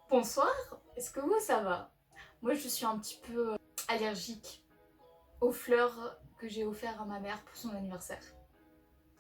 Bonsoir, est-ce que vous ça va? Moi je suis un petit peu allergique aux fleurs que j'ai offertes à ma mère pour son anniversaire.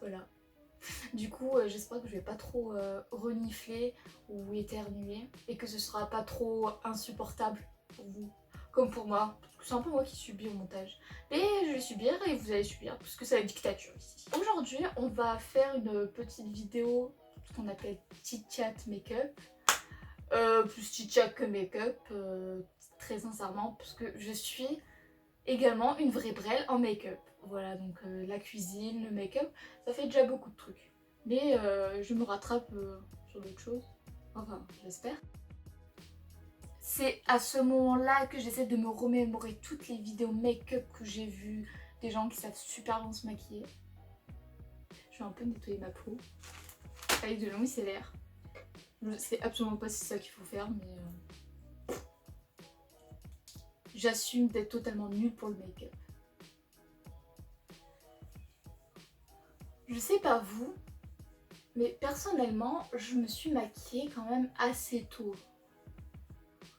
Voilà. Du coup j'espère que je vais pas trop renifler ou éternuer et que ce sera pas trop insupportable pour vous comme pour moi. Parce que c'est un peu moi qui subis au montage. Mais je vais subir et vous allez subir parce que c'est la dictature ici. Aujourd'hui on va faire une petite vidéo, ce qu'on appelle chit chat make-up. Plus chit-chat que make-up, très sincèrement, parce que je suis également une vraie brêle en make-up. Voilà, donc la cuisine, le make-up, ça fait déjà beaucoup de trucs. Mais je me rattrape sur d'autres choses, enfin j'espère. C'est à ce moment-là que j'essaie de me remémorer toutes les vidéos make-up que j'ai vues, des gens qui savent super bien se maquiller. Je vais un peu nettoyer ma peau avec de l'eau micellaire. Je sais absolument pas si c'est ça qu'il faut faire, mais j'assume d'être totalement nulle pour le make-up. Je sais pas vous, mais personnellement, je me suis maquillée quand même assez tôt.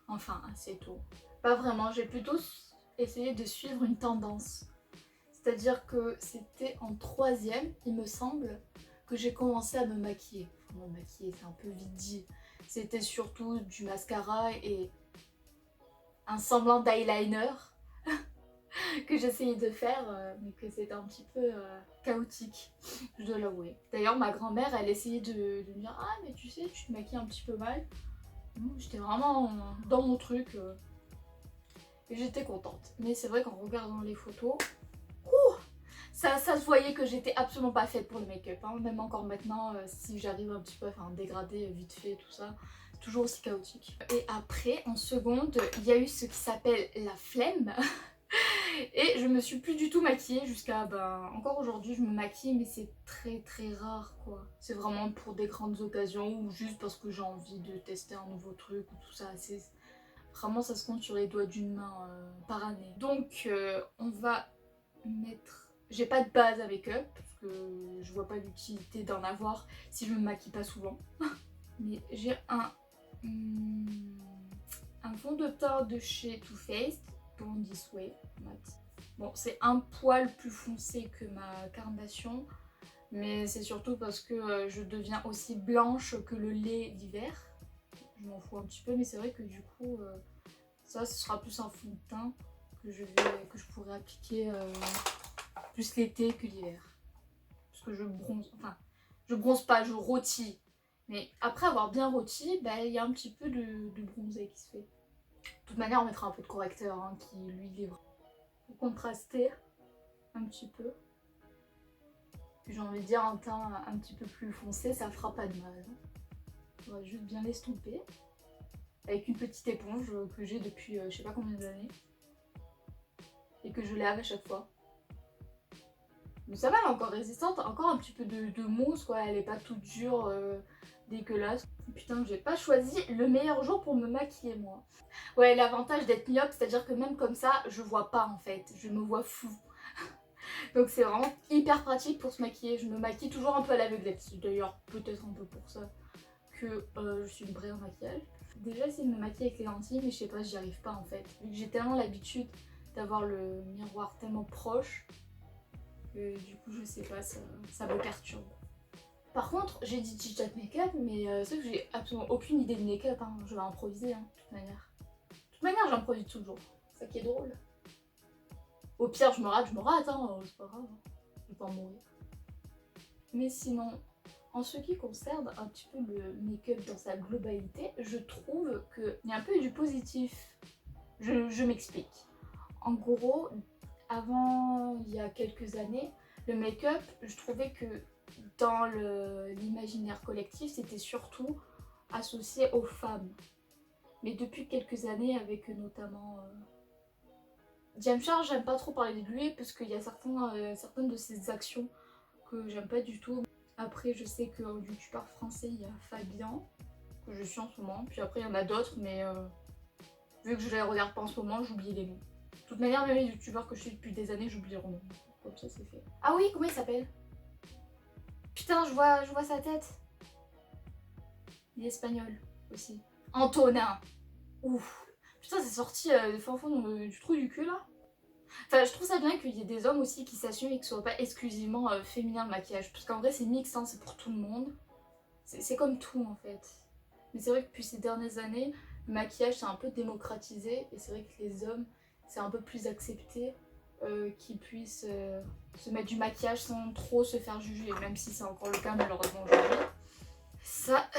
Enfin, assez tôt. Pas vraiment, j'ai plutôt essayé de suivre une tendance. C'est-à-dire que c'était en troisième, il me semble, que j'ai commencé à me maquiller. Enfin, me maquiller, c'est un peu vite dit. C'était surtout du mascara et un semblant d'eyeliner que j'essayais de faire, mais que c'était un petit peu chaotique, je dois l'avouer. D'ailleurs, ma grand-mère, elle essayait de me dire « Ah, mais tu sais, tu te maquilles un petit peu mal. » J'étais vraiment dans mon truc et j'étais contente. Mais c'est vrai qu'en regardant les photos, ça se voyait que j'étais absolument pas faite pour le make-up. Hein. Même encore maintenant, si j'arrive un petit peu à faire un dégradé vite fait, tout ça, c'est toujours aussi chaotique. Et après, en seconde, il y a eu ce qui s'appelle la flemme. Et je me suis plus du tout maquillée jusqu'à, encore aujourd'hui je me maquille mais c'est très rare quoi. C'est vraiment pour des grandes occasions ou juste parce que j'ai envie de tester un nouveau truc ou tout ça. Vraiment ça se compte sur les doigts d'une main par année. Donc on va mettre... J'ai pas de base à make-up parce que je vois pas l'utilité d'en avoir si je me maquille pas souvent. Mais j'ai un fond de teint de chez Too Faced, Born This Way, mat. Bon, c'est un poil plus foncé que ma carnation, mais c'est surtout parce que je deviens aussi blanche que le lait l'hiver. Je m'en fous un petit peu, mais c'est vrai que du coup, ça, ce sera plus un fond de teint que je pourrais appliquer plus l'été que l'hiver. Parce que je bronze, enfin, je bronze pas, je rôtis. Mais après avoir bien rôti, il y a un petit peu de bronzé qui se fait. De toute manière, on mettra un peu de correcteur hein, qui lui livre. Pour contraster un petit peu. Puis j'ai envie de dire un teint un petit peu plus foncé, ça fera pas de mal. On va juste bien l'estomper. Avec une petite éponge que j'ai depuis je sais pas combien d'années. Et que je lave à chaque fois. Mais ça va, elle est encore résistante, encore un petit peu de mousse quoi, elle est pas toute dure, dégueulasse. Putain, j'ai pas choisi le meilleur jour pour me maquiller moi. Ouais, l'avantage d'être myope, c'est-à-dire que même comme ça, je vois pas en fait, je me vois flou. Donc c'est vraiment hyper pratique pour se maquiller, je me maquille toujours un peu à l'aveuglette. C'est d'ailleurs peut-être un peu pour ça que je suis une vraie en maquillage. Déjà essayer de me maquiller avec les lentilles, mais je sais pas, j'y arrive pas en fait. Vu que j'ai tellement l'habitude d'avoir le miroir tellement proche, du coup je sais pas, ça me perturbe. Par contre j'ai dit chit-chat make-up mais c'est que j'ai absolument aucune idée de make-up, hein. Je vais improviser hein, de toute manière. De toute manière j'improvise toujours, c'est ça qui est drôle. Au pire je me rate, hein, c'est pas grave, je vais pas en mourir. Mais sinon, en ce qui concerne un petit peu le make-up dans sa globalité, je trouve qu'il y a un peu du positif. Je m'explique. En gros, avant, il y a quelques années, le make-up, je trouvais que dans l'imaginaire collectif, c'était surtout associé aux femmes. Mais depuis quelques années, avec notamment James Charles, j'aime pas trop parler de lui parce qu'il y a certaines de ses actions que j'aime pas du tout. Après, je sais qu'en youtubeur français, il y a Fabien, que je suis en ce moment. Puis après, il y en a d'autres, mais vu que je les regarde pas en ce moment, j'oublie les noms. De toute manière, même les youtubeurs que je suis depuis des années, j'oublie leurs noms. Comme ça, c'est fait. Ah oui, comment il s'appelle? Putain, je vois sa tête. Il est espagnol aussi. Antonin. Ouf. Putain, c'est sorti des fins fond du trou du cul là. Enfin, je trouve ça bien qu'il y ait des hommes aussi qui s'assument et que ce soit pas exclusivement féminin le maquillage. Parce qu'en vrai, c'est mixte, hein, c'est pour tout le monde. C'est comme tout en fait. Mais c'est vrai que depuis ces dernières années, le maquillage s'est un peu démocratisé. Et c'est vrai que les hommes, c'est un peu plus accepté qu'ils puissent se mettre du maquillage sans trop se faire juger. Même si c'est encore le cas malheureusement aujourd'hui. Ça,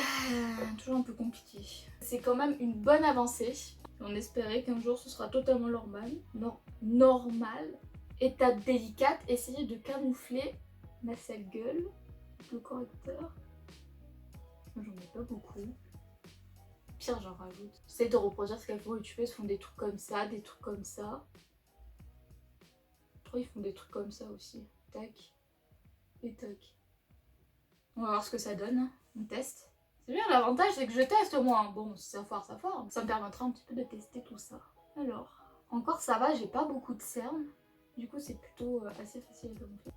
toujours un peu compliqué. C'est quand même une bonne avancée. On espérait qu'un jour ce sera totalement normal. Normal. Étape délicate, essayer de camoufler ma sale gueule. Le correcteur. J'en ai pas beaucoup. Pire, j'en rajoute. J'essaie de reproduire ce qu'elles font. Les youtubeuses font des trucs comme ça, des trucs comme ça. Je trouve qu'ils font des trucs comme ça aussi. Tac. Et tac. On va voir ce que ça donne. On teste. C'est bien, l'avantage c'est que je teste au moins. Bon, si ça foire, ça foire. Ça me permettra un petit peu de tester tout ça. Alors, encore ça va, j'ai pas beaucoup de cernes. Du coup, c'est plutôt assez facile à camoufler.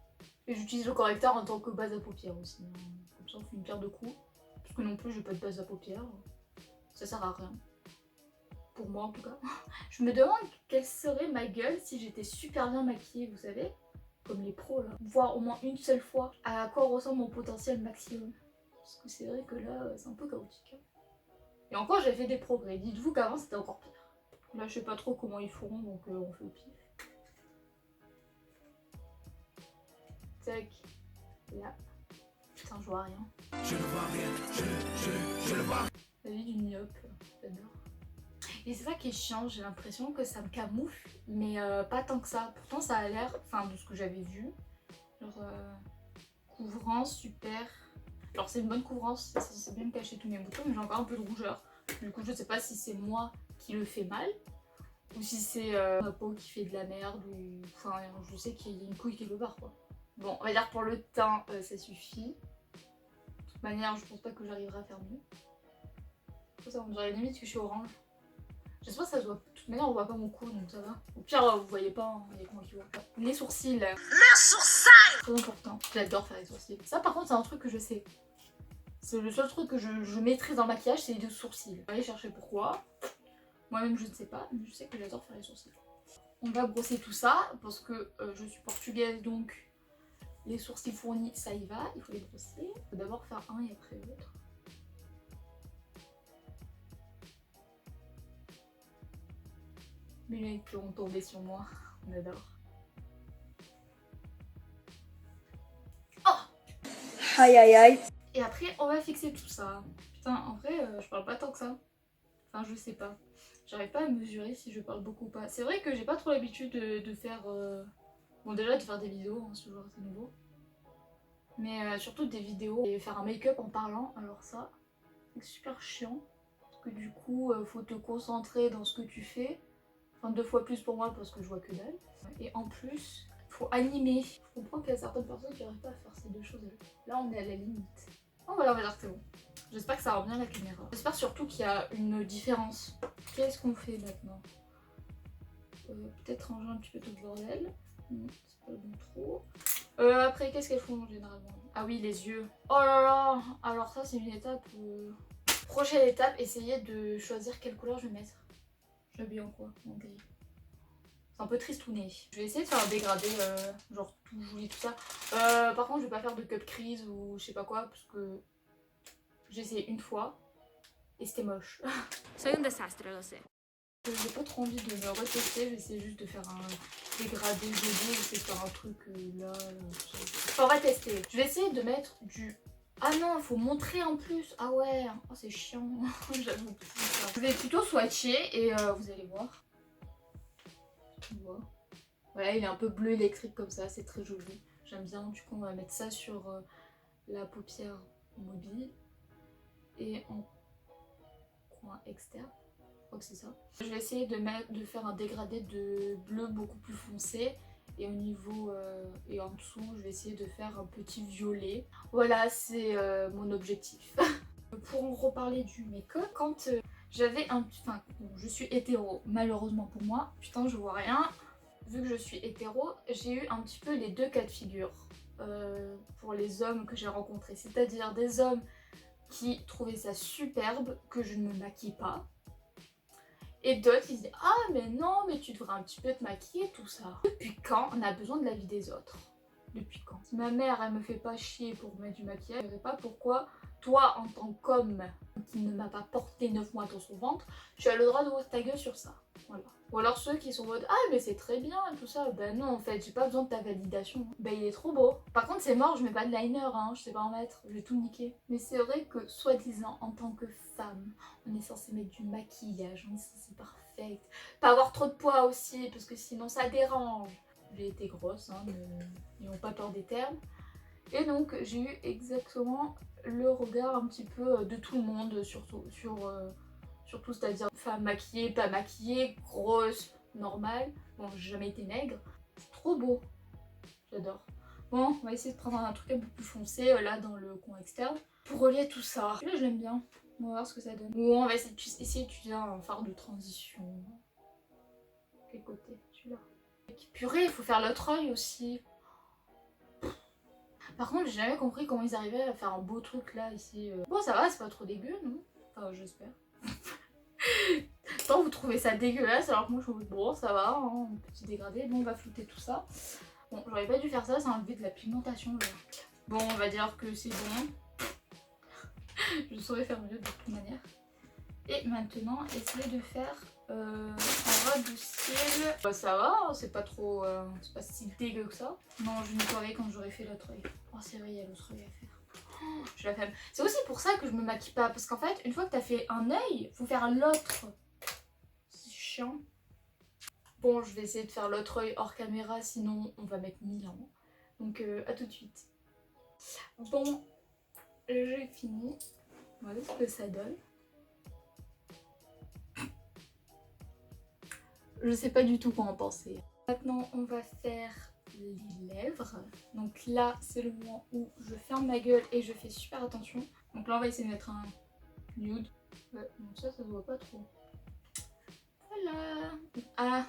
Et j'utilise le correcteur en tant que base à paupières aussi. Comme ça, on fait une pierre de coups. Parce que non plus, j'ai pas de base à paupières. Ça sert à rien. Pour moi en tout cas. Je me demande quelle serait ma gueule si j'étais super bien maquillée, vous savez. Comme les pros là. Voir au moins une seule fois à quoi ressemble mon potentiel maximum. Parce que c'est vrai que là, c'est un peu chaotique. Et encore, j'ai fait des progrès. Dites-vous qu'avant, c'était encore pire. Là, je sais pas trop comment ils feront, donc on fait au pif. Tac. Là. Putain, je vois rien. Je ne vois rien. Je le vois. La vie d'une myope. J'adore. Et c'est ça qui est chiant, j'ai l'impression que ça me camoufle, mais pas tant que ça. Pourtant, ça a l'air, enfin, de ce que j'avais vu. Genre, couvrance, super. Alors c'est une bonne couvrance, c'est bien me cacher tous mes boutons, mais j'ai encore un peu de rougeur. Du coup je sais pas si c'est moi qui le fais mal, ou si c'est ma peau qui fait de la merde, ou... Enfin je sais qu'il y a une couille quelque part quoi. Bon on va dire pour le teint ça suffit. De toute manière je pense pas que j'arriverai à faire mieux. Ça on dirait limite que je suis orange. J'espère que ça se voit. De toute manière on voit pas mon cou donc ça va. Au pire vous voyez pas, hein, il y a que moi qui vois. Les sourcils. Les sourcils très important. J'adore faire les sourcils. Ça par contre c'est un truc que je sais. C'est le seul truc que je maîtrise dans le maquillage, c'est les sourcils. Allez chercher pourquoi. Moi-même je ne sais pas, mais je sais que j'adore faire les sourcils. On va brosser tout ça parce que je suis portugaise donc les sourcils fournis ça y va, il faut les brosser. Il faut d'abord faire un et après l'autre. Mes lunettes qui vont tomber sur moi, on adore. Oh! Aïe aïe aïe! Et après on va fixer tout ça. Putain en vrai je parle pas tant que ça. Enfin je sais pas. J'arrive pas à mesurer si je parle beaucoup ou pas. C'est vrai que j'ai pas trop l'habitude de faire... Bon déjà de faire des vidéos, hein, c'est toujours assez nouveau. Mais surtout des vidéos et faire un make-up en parlant. Alors ça c'est super chiant. Parce que du coup faut te concentrer dans ce que tu fais. Enfin 2 fois plus pour moi parce que je vois que dalle. Et en plus faut animer. Je comprends qu'il y a certaines personnes qui n'arrivent pas à faire ces deux choses. Là on est à la limite. Oh voilà on va dire que c'est bon. J'espère que ça rend bien la caméra. J'espère surtout qu'il y a une différence. Qu'est-ce qu'on fait maintenant? Peut-être ranger un petit peu tout le bordel. Non, c'est pas le bon trop. Après, qu'est-ce qu'elles font généralement? Ah oui, les yeux. Oh là là! Alors ça, c'est une étape. Prochaine étape, essayer de choisir quelle couleur je vais mettre. Je l'habille en quoi? En gris. C'est un peu tristouné. Je vais essayer de faire un dégradé, genre tout joli, tout ça. Par contre, je vais pas faire de cut crease ou je sais pas quoi, parce que j'ai essayé une fois et c'était moche. Soy un desastre, lo sé. J'ai pas trop envie de me retester, j'essaie juste de faire un dégradé joli, j'essaie de faire un truc là. Enfin, on va tester. Je vais essayer de mettre du... Ah non, il faut montrer en plus. Ah ouais, oh, c'est chiant. J'avoue. Je vais plutôt swatcher et vous allez voir. Voilà, il est un peu bleu électrique comme ça, c'est très joli. J'aime bien, du coup on va mettre ça sur la paupière mobile et en coin externe. Je crois que c'est ça. Je vais essayer de faire un dégradé de bleu beaucoup plus foncé et au niveau et en dessous je vais essayer de faire un petit violet. Voilà, c'est mon objectif. Pour en reparler du make-up, quand j'avais un... Enfin, bon, je suis hétéro, malheureusement pour moi. Putain, je vois rien. Vu que je suis hétéro, j'ai eu un petit peu les deux cas de figure pour les hommes que j'ai rencontrés. C'est-à-dire des hommes qui trouvaient ça superbe que je ne me maquille pas. Et d'autres ils disaient ah mais non mais tu devrais un petit peu te maquiller tout ça. Depuis quand on a besoin de l'avis des autres? Depuis quand? Si ma mère elle me fait pas chier pour mettre du maquillage, je ne sais pas pourquoi toi en tant qu'homme qui ne m'a pas porté 9 mois dans son ventre, tu as le droit de ouvrir ta gueule sur ça. Voilà. Ou alors ceux qui sont en mode ah mais c'est très bien et tout ça, ben non en fait j'ai pas besoin de ta validation, ben il est trop beau. Par contre c'est mort, je mets pas de liner, hein, je sais pas en mettre, je vais tout niquer. Mais c'est vrai que soi-disant en tant que femme, on est censé mettre du maquillage, on est censé parfaite, pas avoir trop de poids aussi parce que sinon ça dérange. J'ai été grosse, hein, n'ayons pas peur des termes. Et donc j'ai eu exactement le regard un petit peu de tout le monde, surtout c'est-à-dire femme maquillée, pas maquillée, grosse, normale. Bon, j'ai jamais été maigre. C'est trop beau. J'adore. Bon, on va essayer de prendre un truc un peu plus foncé là dans le coin externe pour relier tout ça. Là, je l'aime bien. On va voir ce que ça donne. Ou on va essayer d'utiliser un fard de transition. Quel côté? Celui-là. Purée, il faut faire l'autre œil aussi. Par contre, j'ai jamais compris comment ils arrivaient à faire un beau truc là, ici. Bon, ça va, c'est pas trop dégueu, non? Enfin, j'espère. Tant vous trouvez ça dégueulasse, alors que moi je trouve bon, ça va, hein, un petit dégradé. Bon, on va flouter tout ça. Bon, j'aurais pas dû faire ça, ça a enlevé de la pigmentation là. Bon, on va dire que c'est bon. Je saurais faire mieux de toute manière. Et maintenant, essayer de faire un ras de cils. Bah, ça va, hein, c'est pas trop. C'est pas si dégueu que ça. Non, je nettoierai quand j'aurai fait l'autre œil. Oh, c'est vrai, il y a l'autre œil à faire. Oh, j'ai la flemme. C'est aussi pour ça que je me maquille pas. Parce qu'en fait, une fois que t'as fait un œil, faut faire l'autre. C'est chiant. Bon, je vais essayer de faire l'autre œil hors caméra, sinon on va mettre 1000 ans. Donc, à tout de suite. Bon, j'ai fini. Voilà ce que ça donne. Je sais pas du tout quoi en penser. Maintenant, on va faire les lèvres. Donc là, c'est le moment où je ferme ma gueule et je fais super attention. Donc là, on va essayer de mettre un nude. Ouais, donc ça se voit pas trop. Voilà. Ah,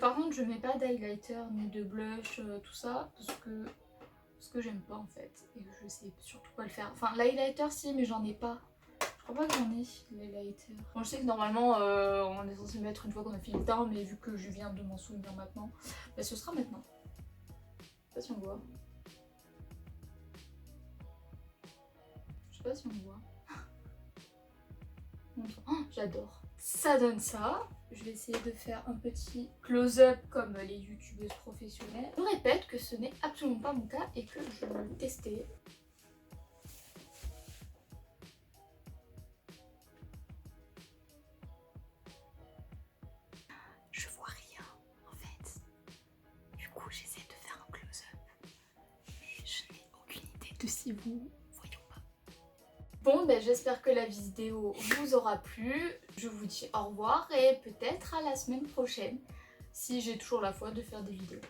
par contre, je mets pas d'highlighter ni de blush, tout ça, parce que j'aime pas en fait. Et je sais surtout pas le faire. Enfin, l'highlighter, si, mais j'en ai pas. Je crois pas que j'en ai, les lighters. Bon, je sais que normalement on est censé mettre une fois qu'on a fini le teint, mais vu que je viens de m'en souvenir maintenant, bah ce sera maintenant. Je sais pas si on voit. Je sais pas si on voit. Oh, j'adore. Ça donne ça. Je vais essayer de faire un petit close-up comme les youtubeuses professionnelles. Je répète que ce n'est absolument pas mon cas et que je veux le tester. Je vois rien en fait. Du coup j'essaie de faire un close-up. Je n'ai aucune idée de si vous voyons pas. Bon ben j'espère que la vidéo vous aura plu. Je vous dis au revoir et peut-être à la semaine prochaine si j'ai toujours la foi de faire des vidéos.